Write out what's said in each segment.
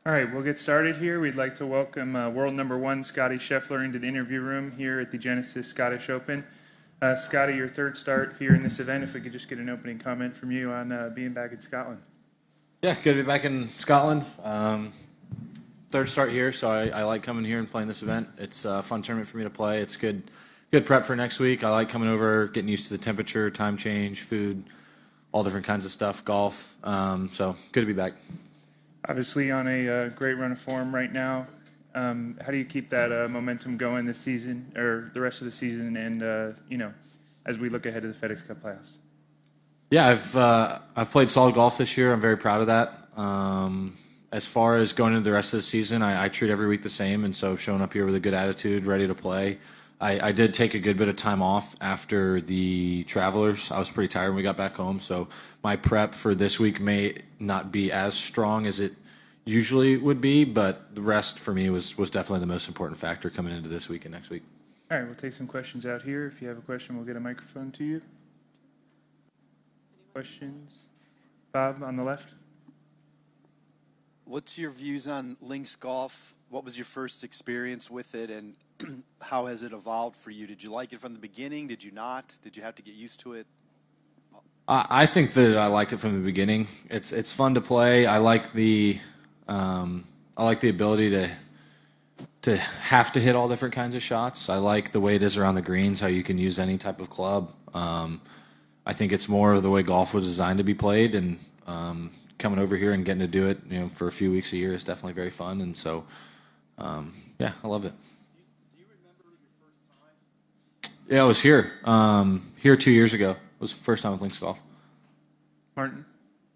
All right, we'll get started here. We'd like to welcome world number one Scottie Scheffler into the interview room here at the Genesis Scottish Open. Scottie, your third start here in this event. If we could just get an opening comment from you on being back in Scotland. Yeah, good to be back in Scotland. Third start here, so I like coming here and playing this event. It's a fun tournament for me to play. It's good prep for next week. I like coming over, getting used to the temperature, time change, food, all different kinds of stuff, golf. So good to be back. Obviously on a great run of form right now. How do you keep that momentum going this season or the rest of the season and, as we look ahead to the FedEx Cup playoffs? Yeah, I've played solid golf this year. I'm very proud of that. As far as going into the rest of the season, I treat every week the same, and so showing up here with a good attitude, ready to play. I did take a good bit of time off after the Travelers. I was pretty tired when we got back home, so my prep for this week may not be as strong as it usually would be, but the rest for me was definitely the most important factor coming into this week and next week. All right, we'll take some questions out here. If you have a question, we'll get a microphone to you. Questions? Bob, on the left. What's your views on links golf? What was your first experience with it, and how has it evolved for you? Did you like it from the beginning? Did you not? Did you have to get used to it? I think that I liked it from the beginning. It's fun to play. I like the ability to have to hit all different kinds of shots. I like the way it is around the greens, how you can use any type of club. I think it's more of the way golf was designed to be played, and coming over here and getting to do it, for a few weeks a year is definitely very fun. And so, yeah, I love it. Do you remember your first time? Yeah, I was here. Here 2 years ago. It was the first time with links golf. Martin?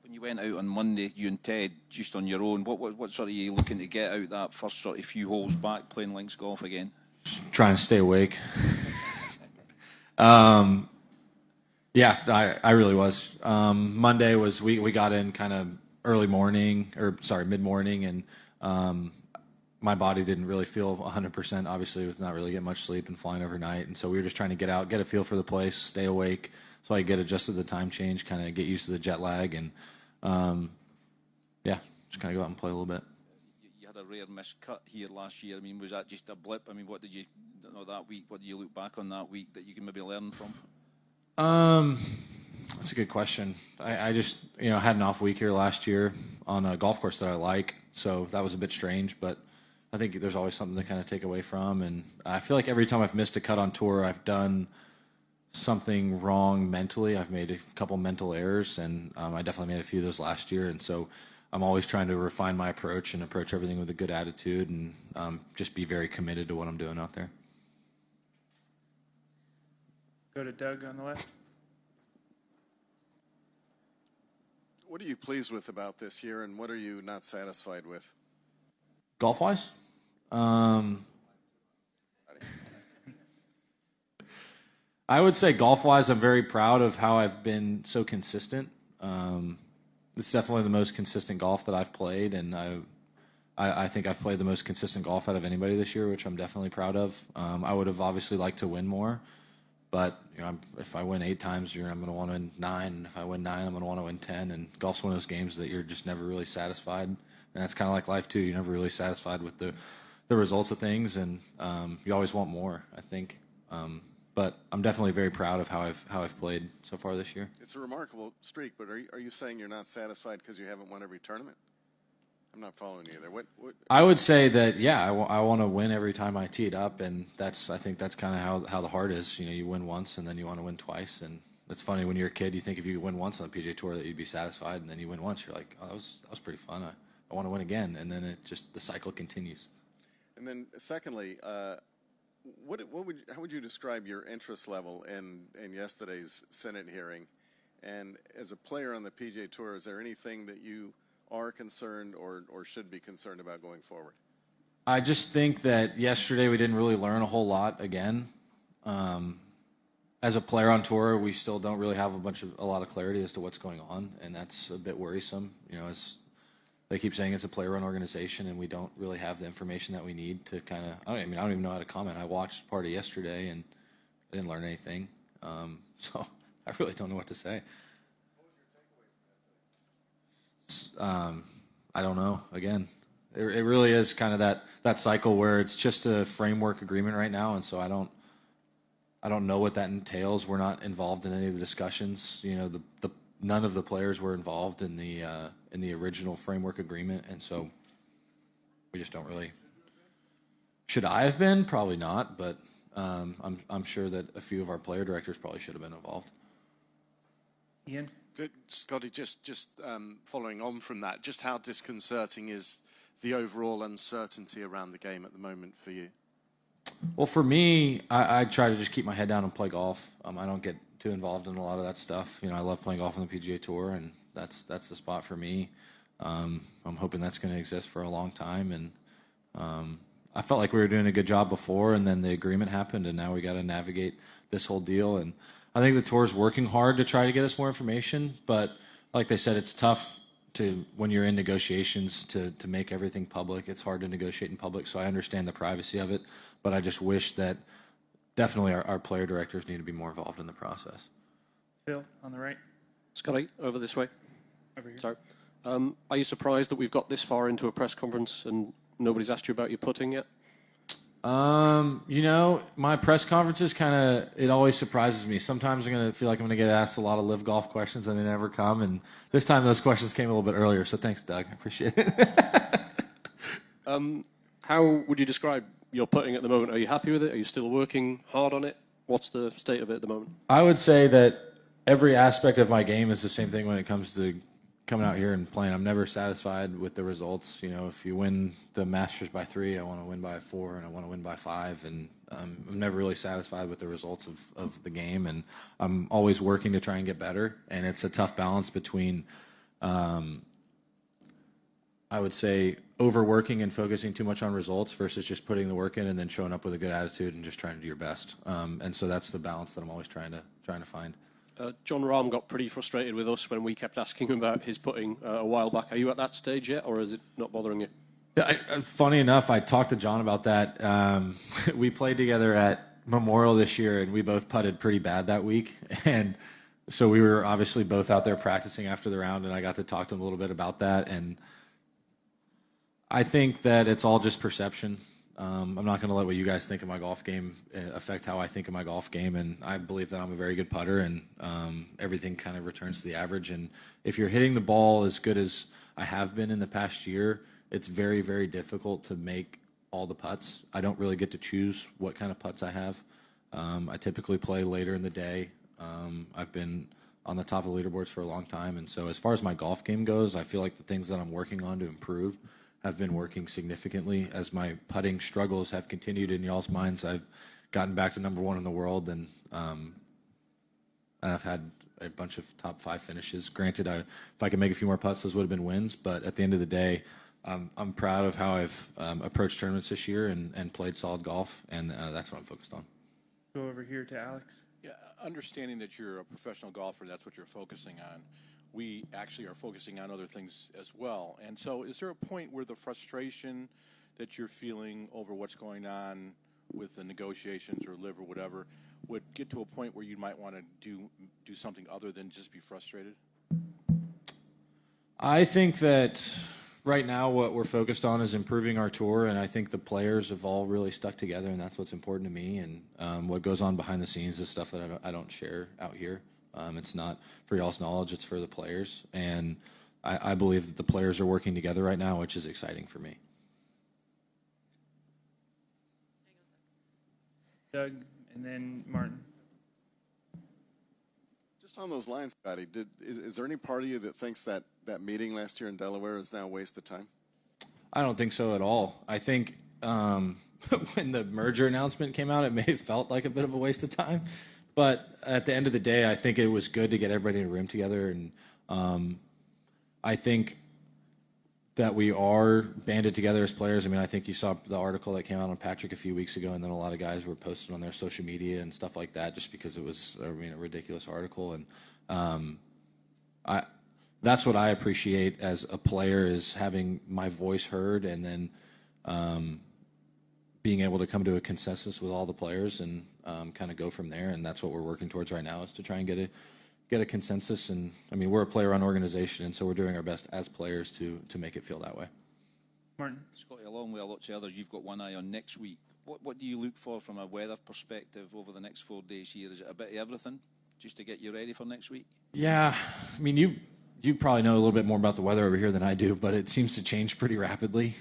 When you went out on Monday, you and Ted, just on your own, what sort of you looking to get out that first sort of few holes back playing links golf again? Just trying to stay awake. Yeah, I really was. Monday was we got in kind of mid-morning, and my body didn't really feel 100%, obviously, with not really getting much sleep and flying overnight. And so we were just trying to get out, get a feel for the place, stay awake, so I could get adjusted to the time change, kind of get used to the jet lag, and just kind of go out and play a little bit. You had a rare missed cut here last year. I mean, was that just a blip? I mean, what did you know that week? What do you look back on that week that you can maybe learn from? That's a good question. I just had an off week here last year on a golf course that I like, so that was a bit strange, but I think there's always something to kind of take away from, and I feel like every time I've missed a cut on tour, I've done something wrong mentally. I've made a couple mental errors, and I definitely made a few of those last year, and so I'm always trying to refine my approach and approach everything with a good attitude, and just be very committed to what I'm doing out there. Go to Doug on the left. What are you pleased with about this year, and what are you not satisfied with? Golf-wise? I would say golf-wise, I'm very proud of how I've been so consistent. It's definitely the most consistent golf that I've played, and I think I've played the most consistent golf out of anybody this year, which I'm definitely proud of. I would have obviously liked to win more, but if I win 8 times, I'm going to want to win 9. And if I win 9, I'm going to want to win 10. And golf's one of those games that you're just never really satisfied. And that's kind of like life too. You're never really satisfied with the results of things, and you always want more, I think. But I'm definitely very proud of how I've played so far this year. It's a remarkable streak, but are you saying you're not satisfied because you haven't won every tournament? I'm not following you there. What? I would say that, yeah, I want to win every time I tee it up, and I think that's kind of how the heart is. You win once, and then you want to win twice. And it's funny, when you're a kid, you think if you win once on the PGA Tour that you'd be satisfied, and then you win once, you're like, oh, that was pretty fun. I want to win again, and then the cycle continues. And then secondly, how would you describe your interest level in yesterday's Senate hearing? And as a player on the PGA Tour, is there anything that you are concerned or should be concerned about going forward? I just think that yesterday we didn't really learn a whole lot again. As a player on tour, we still don't really have a lot of clarity as to what's going on, and that's a bit worrisome. As they keep saying it's a player-run organization, and we don't really have the information that we need to kind of. I don't even know how to comment. I watched part of yesterday, and I didn't learn anything. So I really don't know what to say. What was your takeaway from yesterday? I don't know. Again, It really is kind of that cycle where it's just a framework agreement right now, and so I don't know what that entails. We're not involved in any of the discussions. You know, none of the players were involved in the original framework agreement, and so we just don't really. Should I have been? Probably not, but I'm sure that a few of our player directors probably should have been involved. Ian? Scottie, just following on from that, just how disconcerting is the overall uncertainty around the game at the moment for you? Well, for me, I try to just keep my head down and play golf. I don't get too involved in a lot of that stuff. You know, I love playing golf on the PGA Tour, and that's the spot for me. I'm hoping that's going to exist for a long time, and I felt like we were doing a good job before, and then the agreement happened, and now we got to navigate this whole deal. And I think the tour's working hard to try to get us more information, but like they said, it's tough when you're in negotiations to make everything public. It's hard to negotiate in public, so I understand the privacy of it, but I just wish that definitely our player directors need to be more involved in the process. Phil, on the right. Scottie, over this way. Over here. Sorry. Are you surprised that we've got this far into a press conference and nobody's asked you about your putting yet? You know, my press conferences it always surprises me. Sometimes I'm going to feel like I'm going to get asked a lot of live golf questions and they never come. And this time those questions came a little bit earlier. So thanks, Doug. I appreciate it. How would you describe your putting at the moment? Are you happy with it? Are you still working hard on it? What's the state of it at the moment? I would say that every aspect of my game is the same thing when it comes to coming out here and playing. I'm never satisfied with the results. You know, if you win the Masters by 3, I want to win by 4, and I want to win by 5. And I'm never really satisfied with the results of the game. And I'm always working to try and get better. And it's a tough balance between, I would say, overworking and focusing too much on results versus just putting the work in and then showing up with a good attitude and just trying to do your best. And so that's the balance that I'm always trying to find. John Rahm got pretty frustrated with us when we kept asking him about his putting a while back. Are you at that stage yet, or is it not bothering you? Yeah, funny enough, I talked to John about that. We played together at Memorial this year, and we both putted pretty bad that week. And so we were obviously both out there practicing after the round, and I got to talk to him a little bit about that. And I think that it's all just perception. I'm not going to let what you guys think of my golf game affect how I think of my golf game, and I believe that I'm a very good putter, and everything kind of returns to the average. And if you're hitting the ball as good as I have been in the past year, it's very, very difficult to make all the putts. I don't really get to choose what kind of putts I have. I typically play later in the day. I've been on the top of the leaderboards for a long time, and so as far as my golf game goes, I feel like the things that I'm working on to improve have been working significantly. As my putting struggles have continued in y'all's minds, I've gotten back to number 1 in the world, and I've had a bunch of top 5 finishes. Granted, if I could make a few more putts, those would have been wins, but at the end of the day, I'm proud of how I've approached tournaments this year and played solid golf, and that's what I'm focused on. Go over here to Alex. Yeah, understanding that you're a professional golfer, that's what you're focusing on. We actually are focusing on other things as well. And so is there a point where the frustration that you're feeling over what's going on with the negotiations or live or whatever would get to a point where you might want to do something other than just be frustrated? I think that right now what we're focused on is improving our tour, and I think the players have all really stuck together, and that's what's important to me. And what goes on behind the scenes is stuff that I don't share out here. It's not for y'all's knowledge, it's for the players. And I believe that the players are working together right now, which is exciting for me. Doug, and then Martin. Just on those lines, Scottie, is there any part of you that thinks that meeting last year in Delaware is now a waste of time? I don't think so at all. I think when the merger announcement came out, it may have felt like a bit of a waste of time. But at the end of the day, I think it was good to get everybody in a room together. And I think that we are banded together as players. I mean, I think you saw the article that came out on Patrick a few weeks ago, and then a lot of guys were posting on their social media and stuff like that just because it was, a ridiculous article. And that's what I appreciate as a player, is having my voice heard and then being able to come to a consensus with all the players and kind of go from there. And that's what we're working towards right now, is to try and get a consensus. And I mean, we're a player-run organization, and so we're doing our best as players to make it feel that way. Martin? Scotty, along with lots of others, you've got one eye on next week. What do you look for from a weather perspective over the next 4 days here? Is it a bit of everything just to get you ready for next week? Yeah, I mean, you probably know a little bit more about the weather over here than I do, but it seems to change pretty rapidly.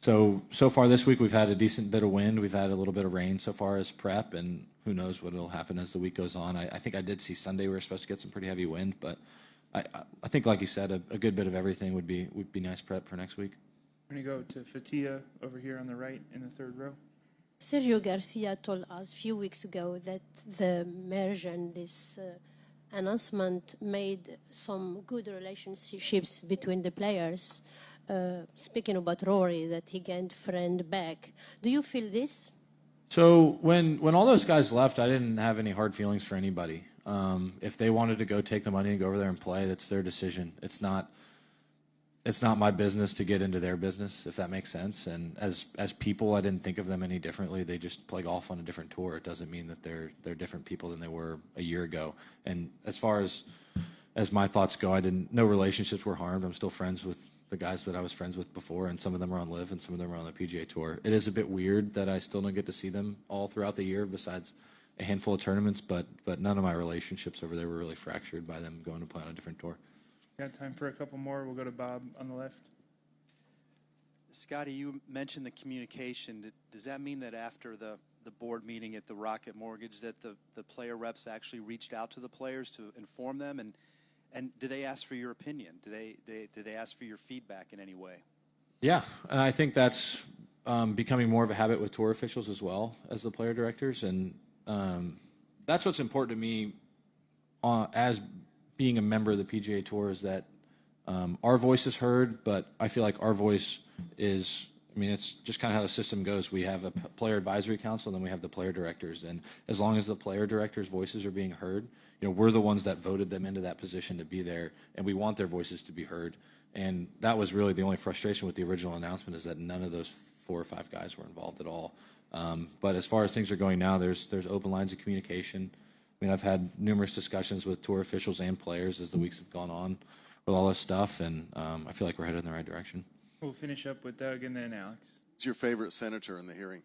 So far this week we've had a decent bit of wind. We've had a little bit of rain so far as prep, and who knows what will happen as the week goes on. I think I did see Sunday we were supposed to get some pretty heavy wind, but I think, like you said, a good bit of everything would be nice prep for next week. We're going to go to Fatia over here on the right in the third row. Sergio Garcia told us a few weeks ago that the merge and this announcement made some good relationships between the players. Speaking about Rory, that he gained friend back. Do you feel this? So when all those guys left, I didn't have any hard feelings for anybody. If they wanted to go take the money and go over there and play, that's their decision. It's not my business to get into their business, if that makes sense. And as people, I didn't think of them any differently. They just play golf on a different tour. It doesn't mean that they're different people than they were a year ago. And as far as my thoughts go, no relationships were harmed. I'm still friends with the guys that I was friends with before, and some of them are on LIV and some of them are on the PGA Tour. It is a bit weird that I still don't get to see them all throughout the year besides a handful of tournaments, but none of my relationships over there were really fractured by them going to play on a different tour. Got time for a couple more. We'll go to Bob on the left. Scottie, you mentioned the communication. Does that mean that after the board meeting at the Rocket Mortgage that the player reps actually reached out to the players to inform them? And do they ask for your opinion? Do they ask for your feedback in any way? Yeah, and I think that's becoming more of a habit with tour officials as well as the player directors. And that's what's important to me as being a member of the PGA Tour is that our voice is heard, but I feel like our voice is, it's just kind of how the system goes. We have a player advisory council, and then we have the player directors. And as long as the player directors' voices are being heard, we're the ones that voted them into that position to be there, and we want their voices to be heard. And that was really the only frustration with the original announcement is that none of those 4 or 5 guys were involved at all. But as far as things are going now, there's open lines of communication. I've had numerous discussions with tour officials and players as the weeks have gone on with all this stuff, and I feel like we're headed in the right direction. We'll finish up with Doug and then Alex. Who's your favorite senator in the hearing?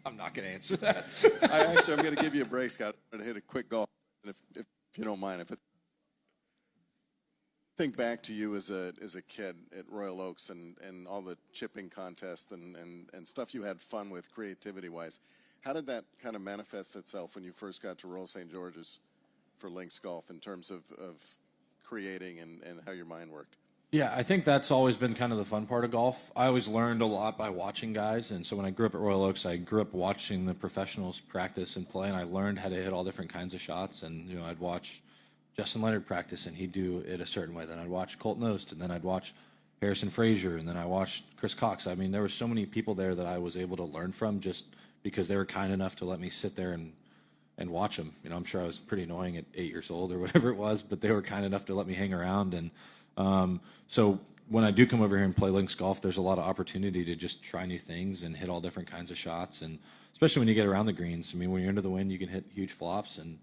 I'm not going to answer that. I'm going to give you a break, Scott. I'm going to hit a quick golf, if you don't mind. Think back to you as a kid at Royal Oaks and all the chipping contests and stuff you had fun with creativity-wise. How did that kind of manifest itself when you first got to Royal St. George's for links golf in terms of creating and how your mind worked? Yeah, I think that's always been kind of the fun part of golf. I always learned a lot by watching guys, and so when I grew up at Royal Oaks, I grew up watching the professionals practice and play, and I learned how to hit all different kinds of shots. And I'd watch Justin Leonard practice, and he'd do it a certain way. Then I'd watch Colt Knost, and then I'd watch Harrison Frazier, and then I watched Chris Cox. There were so many people there that I was able to learn from just because they were kind enough to let me sit there and watch them. I'm sure I was pretty annoying at 8 years old or whatever it was, but they were kind enough to let me hang around. And so when I do come over here and play links golf, there's a lot of opportunity to just try new things and hit all different kinds of shots. And especially when you get around the greens, when you're into the wind, you can hit huge flops and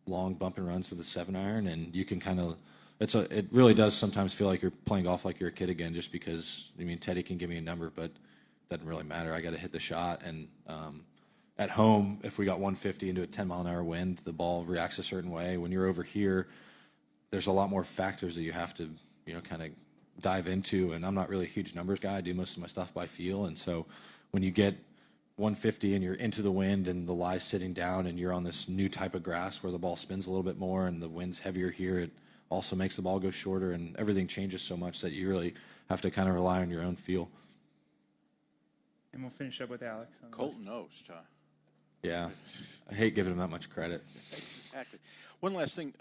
long bump and runs with a 7-iron, and you can kind of it really does sometimes feel like you're playing golf like you're a kid again, just because Teddy can give me a number, but it doesn't really matter. I got to hit the shot. And at home, if we got 150 into a 10-mile-an-hour wind, the ball reacts a certain way. When you're over here, there's a lot more factors that you have to kind of dive into, and I'm not really a huge numbers guy. I do most of my stuff by feel, and so when you get 150 and you're into the wind and the lie's sitting down and you're on this new type of grass where the ball spins a little bit more and the wind's heavier here, it also makes the ball go shorter, and everything changes so much that you really have to kind of rely on your own feel. And we'll finish up with Alex. Colt Knost, huh? Yeah. I hate giving him that much credit. Exactly. One last thing.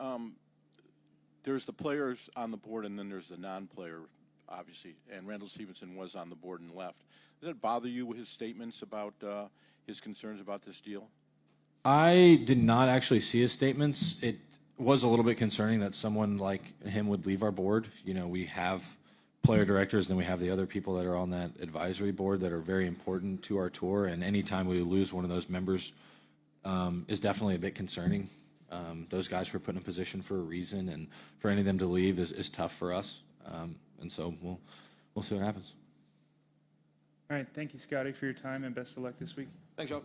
There's the players on the board, and then there's the non-player, obviously. And Randall Stevenson was on the board and left. Did it bother you with his statements about his concerns about this deal? I did not actually see his statements. It was a little bit concerning that someone like him would leave our board. We have player directors, and we have the other people that are on that advisory board that are very important to our tour. And anytime we lose one of those members is definitely a bit concerning. Those guys were put in a position for a reason, and for any of them to leave is tough for us. And so we'll see what happens. All right. Thank you, Scottie, for your time, and best of luck this week. Thanks, y'all.